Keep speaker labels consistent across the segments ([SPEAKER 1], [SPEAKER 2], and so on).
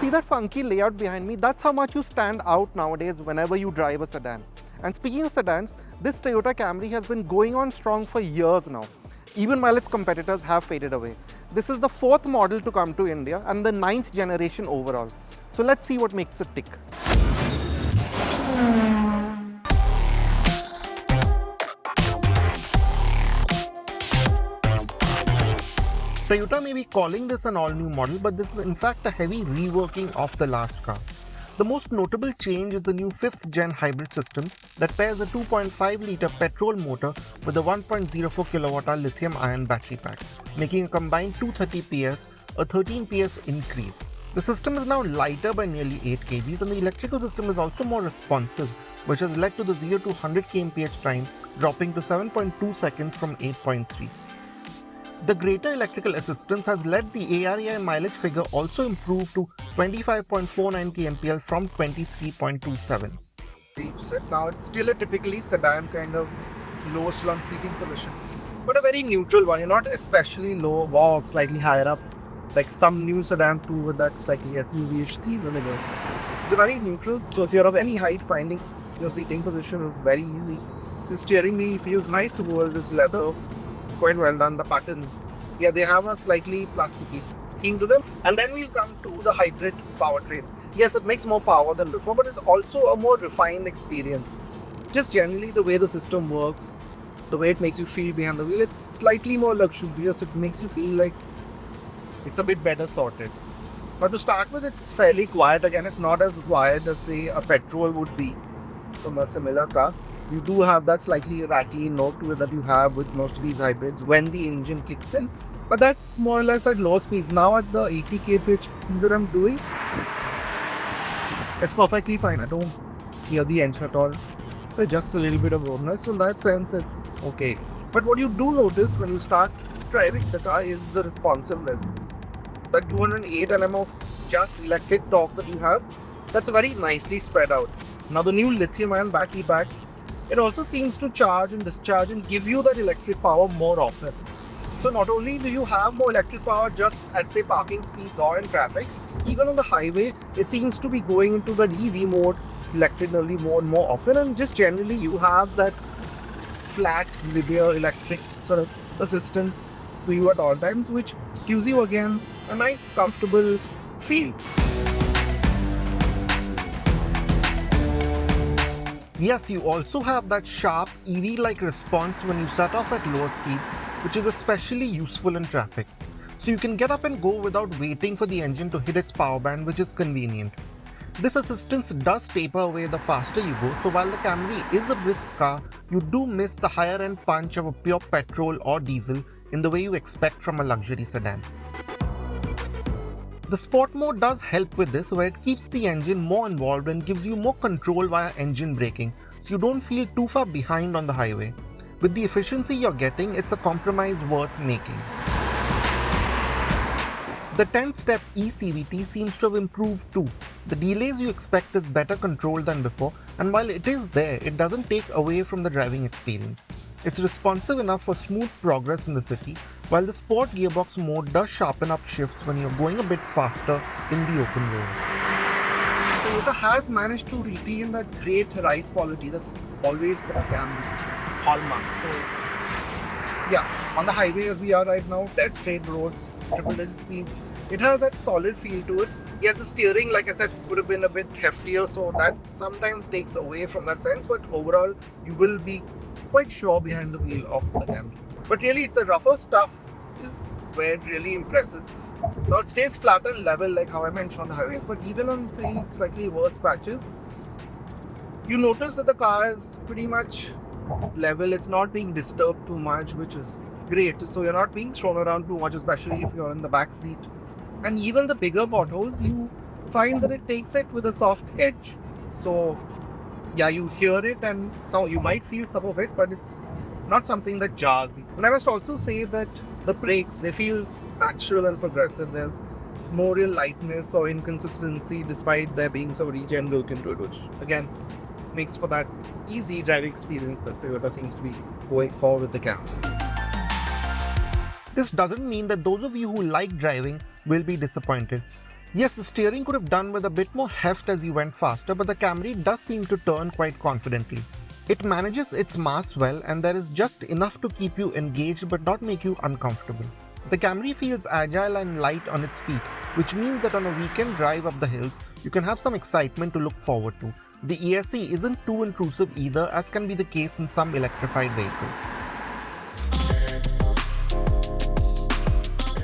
[SPEAKER 1] see that funky layout behind me? That's how much you stand out nowadays whenever you drive a sedan. And speaking of sedans, this Toyota Camry has been going on strong for years now, even while its competitors have faded away. This is the 4th model to come to India and the 9th generation overall. So let's see what makes it tick. Toyota may be calling this an all-new model, but this is in fact a heavy reworking of the last car. The most notable change is the new 5th gen hybrid system that pairs a 2.5-litre petrol motor with a 1.04 kWh lithium-ion battery pack, making a combined 230 PS, a 13 PS increase. The system is now lighter by nearly 8 kgs, and the electrical system is also more responsive, which has led to the 0 to 100 kmph time dropping to 7.2 seconds from 8.3. The greater electrical assistance has led the ARAI mileage figure also improve to 25.49 kmpl from 23.27.
[SPEAKER 2] You said now it's still a typically sedan kind of low slung seating position, but a very neutral one. You're not especially low or slightly higher up like some new sedans do with that slightly SUV-ish theme when they go. It's very neutral, so if you're of any height, finding your seating position is very easy. The steering wheel feels nice to go with this leather. It's quite well done. The buttons, yeah, they have a slightly plasticky theme to them. And then we'll come to the hybrid powertrain. Yes, it makes more power than before, but it's also a more refined experience. Just generally the way the system works, the way it makes you feel behind the wheel, it's slightly more luxurious. It makes you feel like it's a bit better sorted. But to start with, it's fairly quiet. Again, it's not as quiet as, say, a petrol would be from a similar car. You do have that slightly rattly note to it that you have with most of these hybrids when the engine kicks in. But that's more or less at low speeds. Now at the 80 kph that I'm doing, it's perfectly fine. I don't hear the engine at all. There's just a little bit of road noise. So in that sense, it's okay. But what you do notice when you start driving the car is the responsiveness. That 208 Nm of just electric torque that you have, that's very nicely spread out. Now the new lithium-ion battery pack, it also seems to charge and discharge and give you that electric power more often. So not only do you have more electric power just at, say, parking speeds or in traffic, even on the highway, it seems to be going into the EV mode, electric only more and more often, and just generally you have that flat, linear electric sort of assistance to you at all times, which gives you again a nice, comfortable feel.
[SPEAKER 1] Yes, you also have that sharp EV-like response when you set off at lower speeds, which is especially useful in traffic. So you can get up and go without waiting for the engine to hit its power band, which is convenient. This assistance does taper away the faster you go, so while the Camry is a brisk car, you do miss the higher end punch of a pure petrol or diesel in the way you expect from a luxury sedan. The Sport mode does help with this, where it keeps the engine more involved and gives you more control via engine braking, so you don't feel too far behind on the highway. With the efficiency you're getting, it's a compromise worth making. The 10-step e-CVT seems to have improved too. The delays you expect is better controlled than before, and while it is there, it doesn't take away from the driving experience. It's responsive enough for smooth progress in the city, while the Sport gearbox mode does sharpen up shifts when you're going a bit faster in the open road.
[SPEAKER 2] Toyota has managed to retain that great ride quality that's always been a Camry hallmark. So yeah, on the highway as we are right now, dead straight roads, triple-digit speeds, it has that solid feel to it. Yes, the steering, like I said, could have been a bit heftier, so that sometimes takes away from that sense, but overall you will be quite sure behind the wheel of the Camry. But really, the rougher stuff is where it really impresses. Now it stays flat and level like how I mentioned on the highways, but even on, say, slightly worse patches, you notice that the car is pretty much level. It's not being disturbed too much, which is great. So you're not being thrown around too much, especially if you're in the back seat. And even the bigger potholes, you find that it takes it with a soft edge. So yeah, you hear it and so you might feel some of it, but it's not something that jars you. And I must also say that the brakes, they feel natural and progressive. There's no real lightness or inconsistency despite there being some regen built into it, which again makes for that easy driving experience that Toyota seems to be going for with the Camry.
[SPEAKER 1] This doesn't mean that those of you who like driving will be disappointed. Yes, the steering could have done with a bit more heft as you went faster, but the Camry does seem to turn quite confidently. It manages its mass well, and there is just enough to keep you engaged but not make you uncomfortable. The Camry feels agile and light on its feet, which means that on a weekend drive up the hills, you can have some excitement to look forward to. The ESC isn't too intrusive either, as can be the case in some electrified vehicles.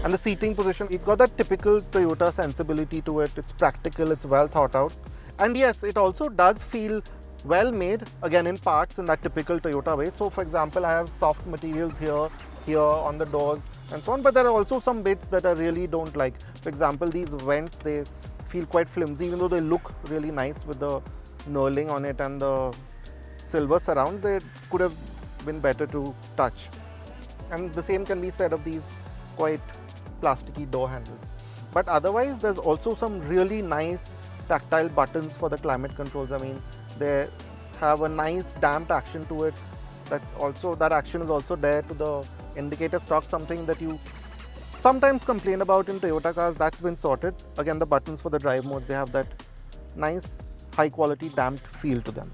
[SPEAKER 1] And the seating position, it's got that typical Toyota sensibility to it. It's practical, it's well thought out. And yes, it also does feel well made, again in parts in that typical Toyota way. So for example, I have soft materials here on the doors and so on, but there are also some bits that I really don't like. For example, these vents, they feel quite flimsy, even though they look really nice with the knurling on it and the silver surrounds. They could have been better to touch. And the same can be said of these quite plasticky door handles. But otherwise, there's also some really nice tactile buttons for the climate controls. I mean, they have a nice damped action to it. That action is also there to the indicator stalk, something that you sometimes complain about in Toyota cars. That's been sorted. Again, the buttons for the drive modes, they have that nice high quality damped feel to them.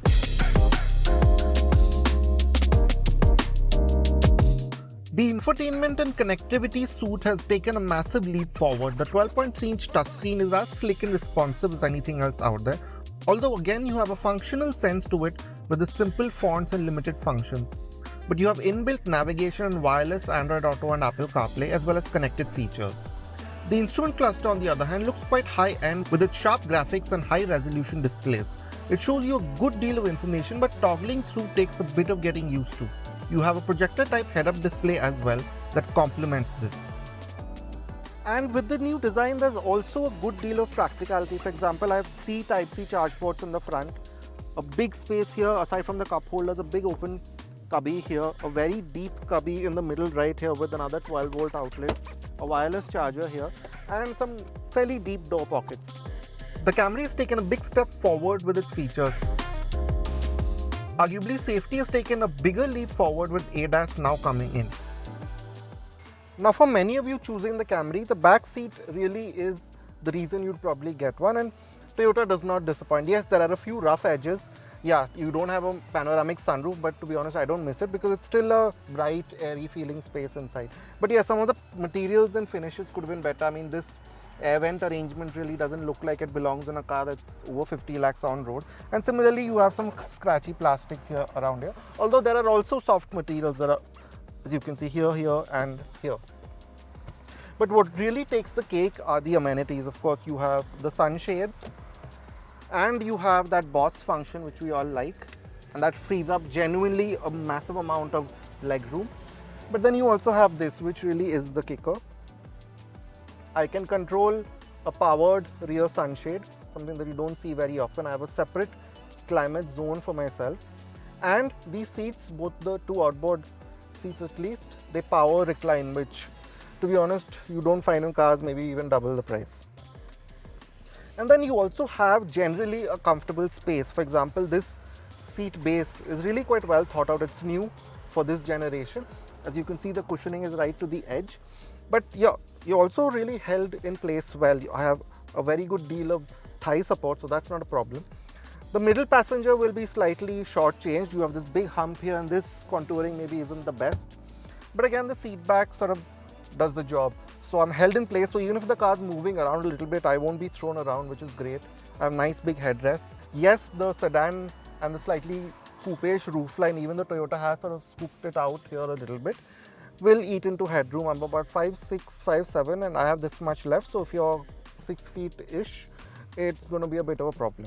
[SPEAKER 1] The infotainment and connectivity suite has taken a massive leap forward. The 12.3-inch touchscreen is as slick and responsive as anything else out there. Although again, you have a functional sense to it with the simple fonts and limited functions. But you have inbuilt navigation and wireless Android Auto and Apple CarPlay, as well as connected features. The instrument cluster, on the other hand, looks quite high-end with its sharp graphics and high-resolution displays. It shows you a good deal of information, but toggling through takes a bit of getting used to. You have a projector-type head-up display as well that complements this. And with the new design, there's also a good deal of practicality. For example, I have 3 Type-C charge ports in the front, a big space here aside from the cup holders, a big open cubby here, a very deep cubby in the middle right here with another 12-volt outlet, a wireless charger here, and some fairly deep door pockets. The Camry has taken a big step forward with its features. Arguably, safety has taken a bigger leap forward with ADAS now coming in. Now, for many of you choosing the Camry, the back seat really is the reason you'd probably get one, and Toyota does not disappoint. Yes, there are a few rough edges. Yeah, you don't have a panoramic sunroof, but to be honest, I don't miss it because it's still a bright, airy feeling space inside. But yeah, some of the materials and finishes could have been better. I mean, this air vent arrangement really doesn't look like it belongs in a car that's over 50 lakhs on road. And similarly, you have some scratchy plastics here around here. Although there are also soft materials that are, as you can see here, here and here. But what really takes the cake are the amenities. Of course, you have the sunshades and you have that Boss function, which we all like, and that frees up genuinely a massive amount of leg room. But then you also have this, which really is the kicker. I can control a powered rear sunshade, something that you don't see very often. I have a separate climate zone for myself. And these seats, both the 2 outboard seats at least, they power recline, which to be honest, you don't find in cars, maybe even double the price. And then you also have generally a comfortable space. For example, this seat base is really quite well thought out. It's new for this generation. As you can see, the cushioning is right to the edge. But yeah, you're also really held in place well. I have a very good deal of thigh support, so that's not a problem. The middle passenger will be slightly short-changed. You have this big hump here, and this contouring maybe isn't the best. But again, the seat back sort of does the job. So I'm held in place, so even if the car's moving around a little bit, I won't be thrown around, which is great. I have nice big headrests. Yes, the sedan and the slightly coupe-ish roofline, even the Toyota has sort of scooped it out here a little bit, will eat into headroom. I'm about 5'6", 5'7", and I have this much left. So if you're 6 feet-ish, it's going to be a bit of a problem.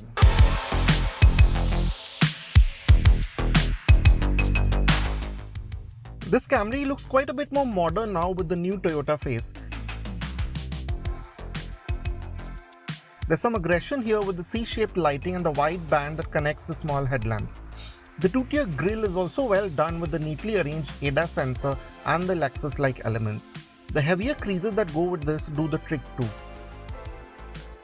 [SPEAKER 1] This Camry looks quite a bit more modern now with the new Toyota face. There's some aggression here with the C-shaped lighting and the wide band that connects the small headlamps. The 2-tier grille is also well done with the neatly arranged ADAS sensor and the Lexus-like elements. The heavier creases that go with this do the trick too.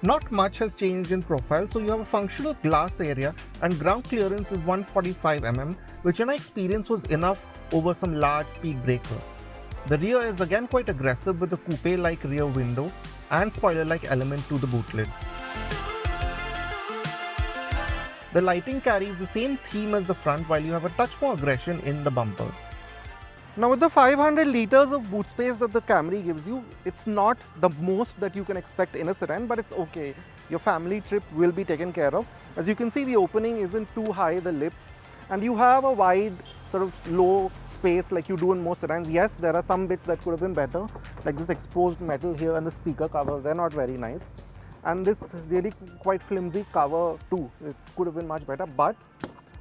[SPEAKER 1] Not much has changed in profile, so you have a functional glass area and ground clearance is 145 mm, which in my experience was enough over some large speed breakers. The rear is again quite aggressive with a coupe-like rear window and spoiler-like element to the boot lid. The lighting carries the same theme as the front, while you have a touch more aggression in the bumpers. Now with the 500 litres of boot space that the Camry gives you, it's not the most that you can expect in a sedan, but it's okay. Your family trip will be taken care of. As you can see, the opening isn't too high, the lip, and you have a wide sort of low space like you do in most sedans. Yes, there are some bits that could have been better, like this exposed metal here and the speaker covers, they're not very nice. And this really quite flimsy cover too, it could have been much better. But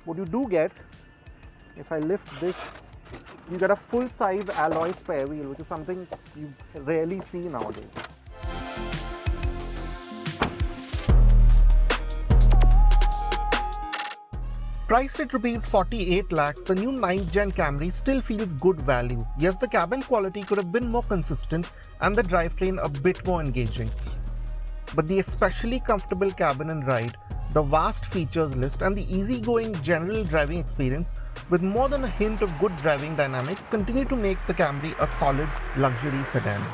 [SPEAKER 1] what you do get, if I lift this, you get a full-size alloy spare wheel, which is something you rarely see nowadays. Priced at Rs 48 lakhs, the new 9th Gen Camry still feels good value. Yes, the cabin quality could have been more consistent and the drivetrain a bit more engaging. But the especially comfortable cabin and ride, the vast features list and the easygoing general driving experience with more than a hint of good driving dynamics continue to make the Camry a solid luxury sedan.